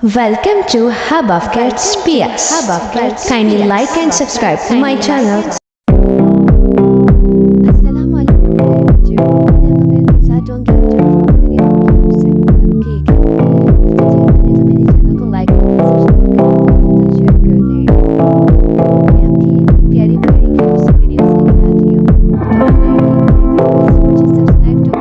Welcome to Hub of Kids PS. Kindly like and subscribe to my channel. Assalamu alaikum. Today I'm going to don't get very upset. Cupcake. तो मेरे channel को like subscribe share कर दें। मैं आपकी प्यारी प्यारी cute सी videos लेके आती हूँ। मुझे सब्सक्राइब तो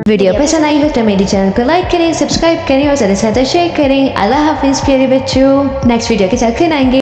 वीडियो पसंद आई हो तो मेरे चैनल को लाइक करें, सब्सक्राइब करें और ज़्यादा से ज़्यादा शेयर करें। अल्लाह हाफिज़ प्यारे बच्चों। नेक्स्ट वीडियो के साथ फिर आएंगे।